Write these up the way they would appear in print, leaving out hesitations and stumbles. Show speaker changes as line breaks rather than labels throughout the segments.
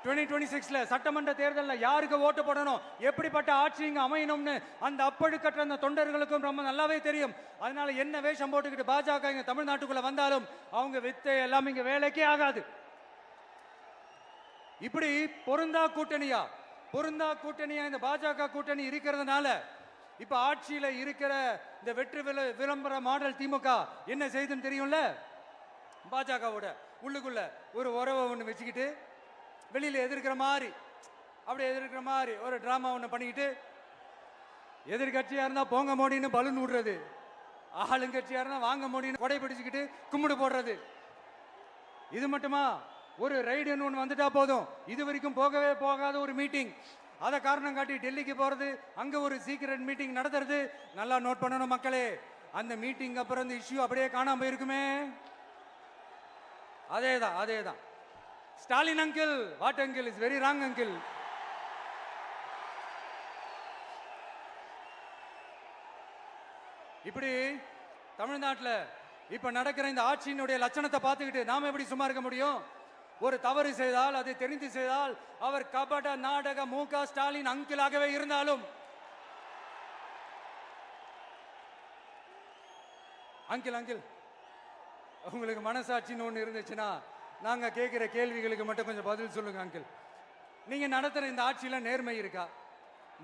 2026 சட்டமன்ற தேர்தலில் யாருக்கு ஓட்டு போடணும், எப்படிப்பட்ட ஆட்சி இங்க அமையணும்னு அந்த அப்பழுக்கற்ற அந்த தொண்டர்களுக்கும் ரொம்ப நல்லாவே தெரியும். அதனால என்ன வேஷம் போட்டுக்கிட்டு பாஜக இங்க தமிழ்நாட்டுக்குள்ள வந்தாலும் அவங்க வித்தை எல்லாம் இங்க வேலைக்கே ஆகாது. இப்படி பொருந்தா கூட்டணியா இந்த பாஜக கூட்டணி இருக்கிறதுனால இப்ப ஆட்சியில இருக்கிற இந்த வெற்றி விளம்பர மாடல் திமுக என்ன செய்துன்னு தெரியும்ல, பாஜகவோட உள்ளுக்குள்ள ஒரு உறவை ஒன்று வச்சுக்கிட்டு வெளியில எதிர்க்கிற மாதிரி ஒரு டிராமா ஒன்று பண்ணிக்கிட்டு, எதிர்கட்சியா இருந்தா போங்க மோடின்னு பலூன் விடுறது, ஆளுங்கட்சியா இருந்தா வாங்க மோடின்னு கொடை பிடிச்சுக்கிட்டு கும்பிடு போடுறது. இது மட்டுமா, ஒரு ரைடுன்னு ஒன்று வந்துட்டா போதும், இது வரைக்கும் போகவே போகாத ஒரு மீட்டிங், அதை காரணம் காட்டி டெல்லிக்கு போறது, அங்க ஒரு சீக்கிரட் மீட்டிங் நடத்துறது. நல்லா நோட் பண்ணணும் மக்களே, அந்த மீட்டிங் அப்புறம் இந்த இஷ்யூ அப்படியே காணாம போயிருக்குமே. அதேதான் Stalin uncle, what uncle is very wrong uncle. இப்படி தமிழ்நாட்டில் இப்ப நடக்கிற இந்த ஆட்சியினுடைய லட்சணத்தை பார்த்துக்கிட்டு நாம எப்படி சும்மா இருக்க முடியும்? ஒரு தவறு செய்தால், அதை தெரிந்து செய்தால், அவர் கபட நாடக மு.க. ஸ்டாலின் அங்கிளாகவே இருந்தாலும், அங்கிள் உங்களுக்கு மனசாட்சின்னு ஒன்று இருந்துச்சுன்னா நாங்க கேட்கிற கேள்விகளுக்கு மட்டும் கொஞ்சம் பதில் சொல்லுங்க அங்கிள். நீங்க நடத்துற இந்த ஆட்சியில நேர்மை இருக்கா,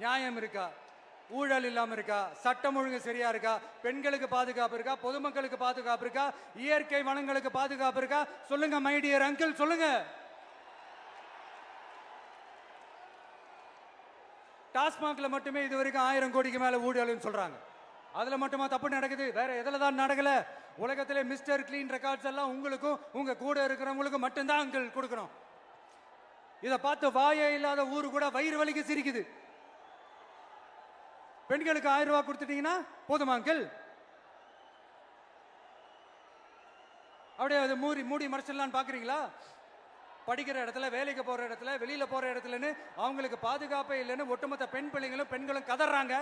நியாயம் இருக்கா, ஊழல் இல்லாம இருக்கா, சட்டம் ஒழுங்கு சரியா இருக்கா, பெண்களுக்கு பாதுகாப்பு இருக்கா, பொதுமக்களுக்கு பாதுகாப்பு இருக்கா, இயற்கை வளங்களுக்கு பாதுகாப்பு இருக்கா? சொல்லுங்க மை டியர் அங்கிள், சொல்லுங்க. டாஸ்மாக்ல மட்டுமே இது வரைக்கும் 1000 கோடிக்கு மேல ஊழல்னு சொல்றாங்க. அதுல மட்டுமா தப்பு நடக்குது? வேற எதுல தான் நடக்கல? உலகத்திலே மிஸ்டர் கிளீன் ரெக்கார்ட்ஸ் எல்லாம் உங்களுக்கும் உங்க கூட இருக்கிறவங்களுக்கும் மட்டும்தான் அங்கிள் கொடுக்கணும். இதை பார்த்து வாயே இல்லாத ஊரு கூட வயிறு வலிக்கு சிரிக்குது. பெண்களுக்கு 1000 ரூபாய் கொடுத்துட்டீங்கன்னா போதுமா அங்கிள்? அப்படியே அதை மூடி மறைச்சிடலான்னு பாக்குறீங்களா? படிக்கிற இடத்துல, வேலைக்கு போற இடத்துல, வெளியில போற இடத்துலன்னு அவங்களுக்கு பாதுகாப்பே இல்லைன்னு ஒட்டுமொத்த பெண்களும் கதறாங்க.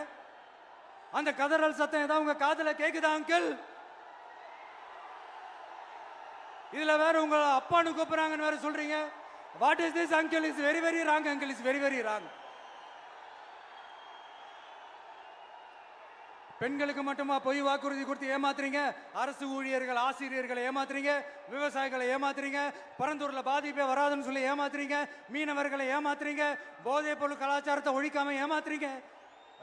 அந்த கதறல் சத்தம் ஏதாவது உங்க காதுல கேக்குதா அங்கிள்? இதுல வேற உங்க அப்பான்னு கூப்பிடுறாங்கன்னு வேற சொல்றீங்க. What is this uncle? Is very very wrong uncle, is very very wrong. பெண்களுக்கு மட்டுமா பொய் வாக்குறுதி கொடுத்து ஏமாத்துறீங்க? அரசு ஊழியர்கள், ஆசிரியர்களை ஏமாத்துறீங்க, விவசாயிகளை ஏமாத்துறீங்க, பரந்தூர்ல பாதிப்பே வராதுன்னு சொல்லி ஏமாத்துறீங்க, மீனவர்களை ஏமாத்துறீங்க, போதைப் பொருள் கலாச்சாரத்தை ஒழிக்காம ஏமாத்துறீங்க.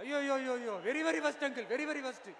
ஐயோ very very first uncle, very very first.